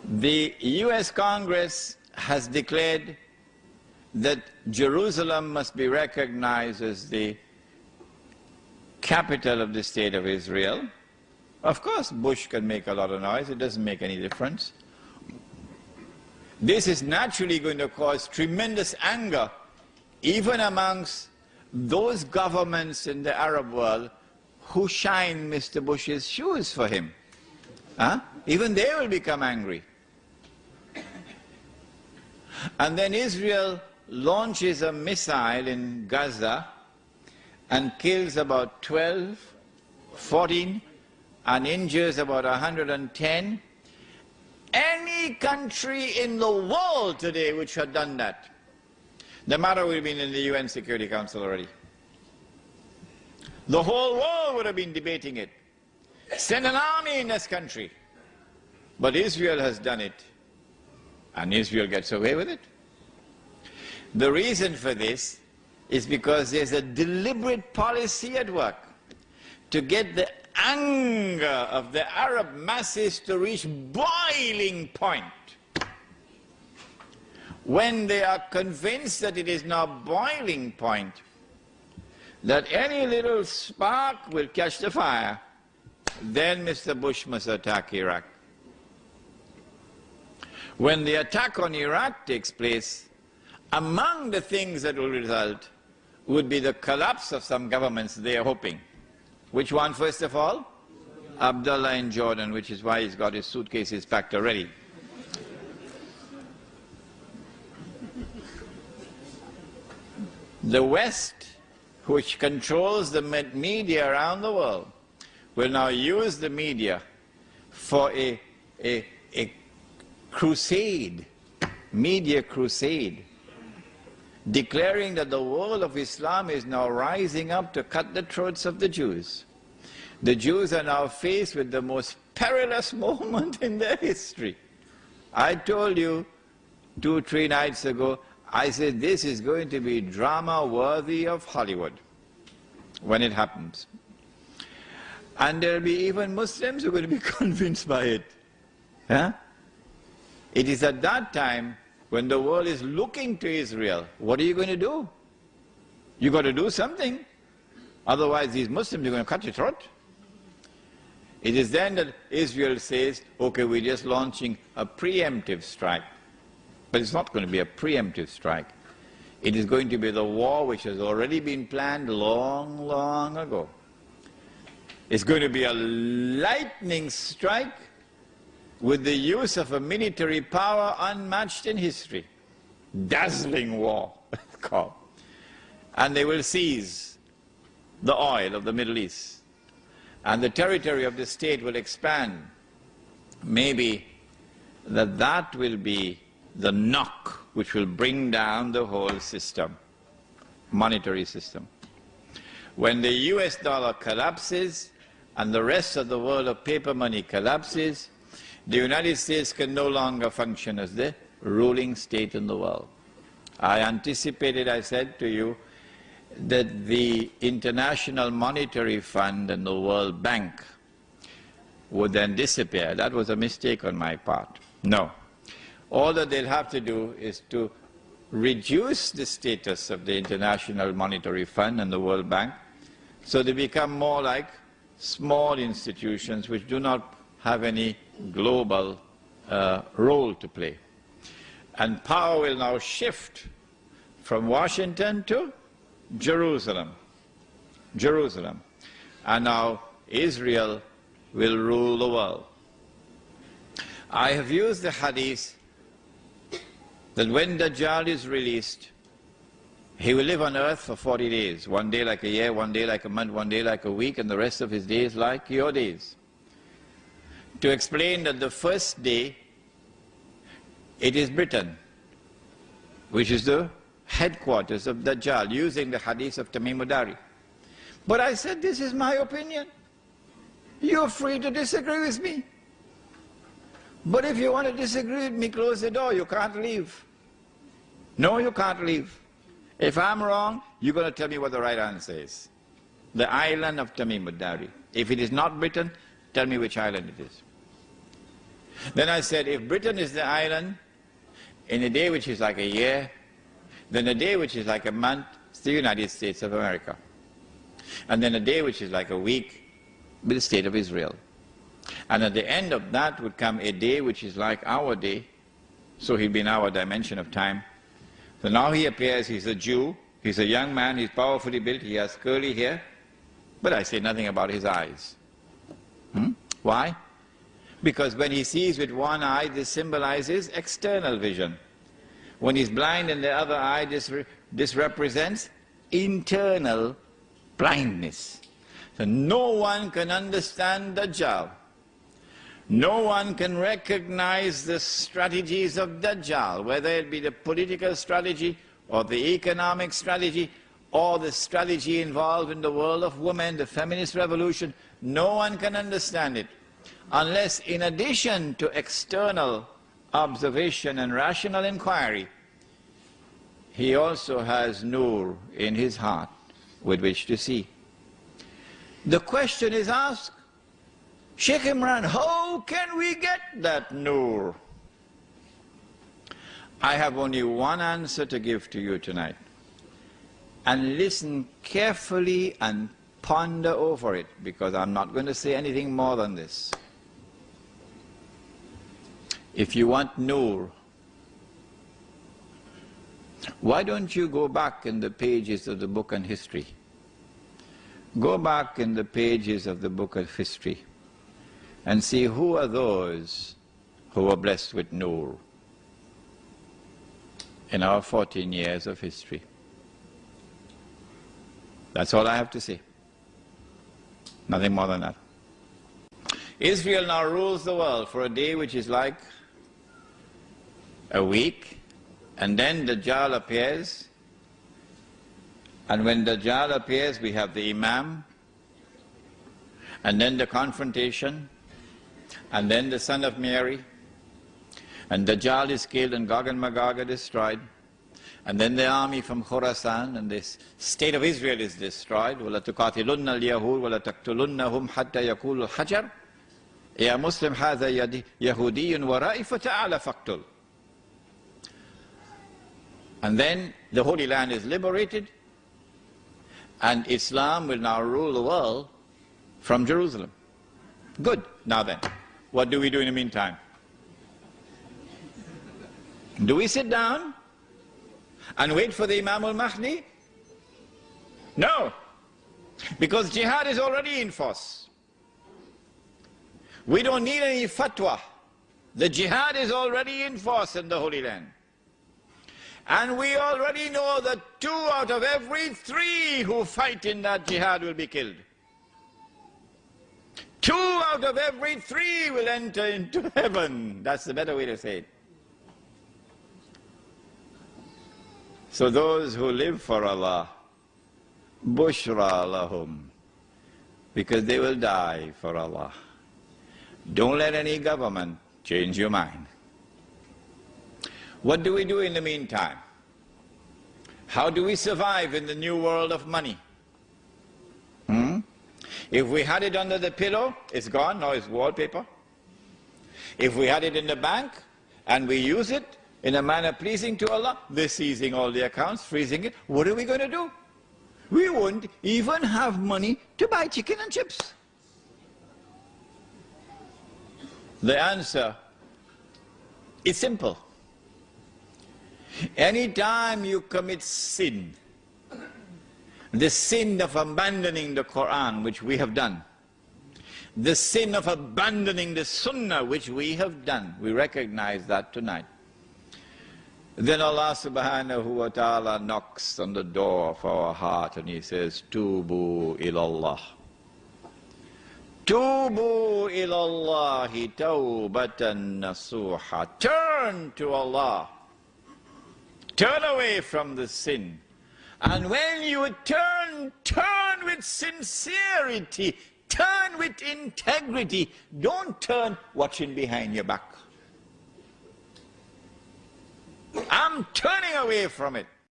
The US Congress has declared that Jerusalem must be recognized as the capital of the state of Israel. Of course, Bush can make a lot of noise. It doesn't make any difference. This is naturally going to cause tremendous anger even amongst those governments in the Arab world who shine Mr. Bush's shoes for him. Even they will become angry. And then Israel launches a missile in Gaza and kills about 12, 14, and injures about 110. Any country in the world today which had done that, the matter would have been in the UN Security Council already. The whole world would have been debating it. Send an army in this country. But Israel has done it, and Israel gets away with it. The reason for this is because there's a deliberate policy at work to get the anger of the Arab masses to reach boiling point. When they are convinced that it is now boiling point, that any little spark will catch the fire, then Mr. Bush must attack Iraq. When the attack on Iraq takes place, among the things that will result would be the collapse of some governments they are hoping. Which one, first of all? Abdullah in Jordan, which is why he's got his suitcases packed already. The West, which controls the media around the world, will now use the media for a crusade, media crusade, declaring that the world of Islam is now rising up to cut the throats of the Jews. The Jews are now faced with the most perilous moment in their history. I told you 2-3 nights ago, I said this is going to be drama worthy of Hollywood when it happens. And there will be even Muslims who are going to be convinced by it. It is at that time when the world is looking to Israel. What are you going to do? You've got to do something. Otherwise these Muslims are going to cut your throat. It is then that Israel says, okay, we're just launching a preemptive strike. But it's not going to be a preemptive strike. It is going to be the war which has already been planned long, long ago. It's going to be a lightning strike with the use of a military power unmatched in history. Dazzling war, it's called. And they will seize the oil of the Middle East. And the territory of the state will expand. Maybe that will be the knock which will bring down the whole system, monetary system. When the US dollar collapses and the rest of the world of paper money collapses, the United States can no longer function as the ruling state in the world. I anticipated, I said to you, that the International Monetary Fund and the World Bank would then disappear. That was a mistake on my part. No. All that they'll have to do is to reduce the status of the International Monetary Fund and the World Bank so they become more like small institutions which do not have any global role to play. And power will now shift from Washington to Jerusalem. And now Israel will rule the world. I have used the hadith that when Dajjal is released, he will live on earth for 40 days, one day like a year, one day like a month, one day like a week, and the rest of his days like your days. To explain that the first day, it is Britain, which is the headquarters of Dajjal, using the hadith of Tamim Udari. But I said, this is my opinion. You're free to disagree with me. But if you want to disagree with me, close the door. You can't leave. No, you can't leave. If I'm wrong, you're going to tell me what the right answer is. The island of Tamim Udari. If it is not Britain, tell me which island it is. Then I said, if Britain is the island, in a day which is like a year, then a day which is like a month, it's the United States of America. And then a day which is like a week, be the state of Israel. And at the end of that would come a day which is like our day, so he'll be in our dimension of time. So now he appears, he's a Jew, he's a young man, he's powerfully built, he has curly hair, but I say nothing about his eyes. Why? Because when he sees with one eye, this symbolizes external vision. When he's blind in the other eye, this represents internal blindness. So no one can understand Dajjal. No one can recognize the strategies of Dajjal, whether it be the political strategy or the economic strategy or the strategy involved in the world of women, the feminist revolution. No one can understand it unless, in addition to external observation and rational inquiry, he also has nur in his heart with which to see. The question is asked, Sheikh Imran, how can we get that nur? I have only one answer to give to you tonight. And listen carefully and ponder over it, because I'm not going to say anything more than this. If you want nur, why don't you go back in the pages of the book on history? Go back in the pages of the book of history and see who are those who were blessed with nur in our 14 years of history. That's all I have to say. Nothing more than that. Israel now rules the world for a day which is like a week, and then Dajjal appears, and when Dajjal appears we have the Imam, and then the confrontation, and then the son of Mary, and Dajjal is killed and Gog and Magog are destroyed, and then the army from Khorasan and this state of Israel is destroyed. وَلَا تُقَاتِلُنَّ الْيَهُودَ وَلَا تَقْتُلُنَّهُمْ حَتَّى يَقُولُوا الْحَجَرُ يَا مُسْلِمْ هَذَا يَهُودِيٌّ وَرَائِي فَتَعَالَ فَاقْتُلْ. And then the Holy Land is liberated, and Islam will now rule the world from Jerusalem. Good. Now then, what do we do in the meantime? Do we sit down and wait for the Imam al-Mahdi? No, because jihad is already in force. We don't need any fatwa. The jihad is already in force in the Holy Land. And we already know that 2 out of every 3 who fight in that jihad will be killed. 2 out of every 3 will enter into heaven. That's the better way to say it. So those who live for Allah, bushra lahum, because they will die for Allah. Don't let any government change your mind. What do we do in the meantime? How do we survive in the new world of money? If we had it under the pillow, it's gone, now it's wallpaper. If we had it in the bank and we use it in a manner pleasing to Allah, they're seizing all the accounts, freezing it. What are we going to do? We won't even have money to buy chicken and chips. The answer is simple. Anytime you commit sin, the sin of abandoning the Quran, which we have done, the sin of abandoning the Sunnah, which we have done, we recognize that tonight. Then Allah subhanahu wa ta'ala knocks on the door of our heart and He says, Tubu ilallah. Tubu ilallahi tawbatan nasuha. Turn to Allah. Turn away from the sin. And when you turn, turn with sincerity. Turn with integrity. Don't turn watching behind your back. I'm turning away from it.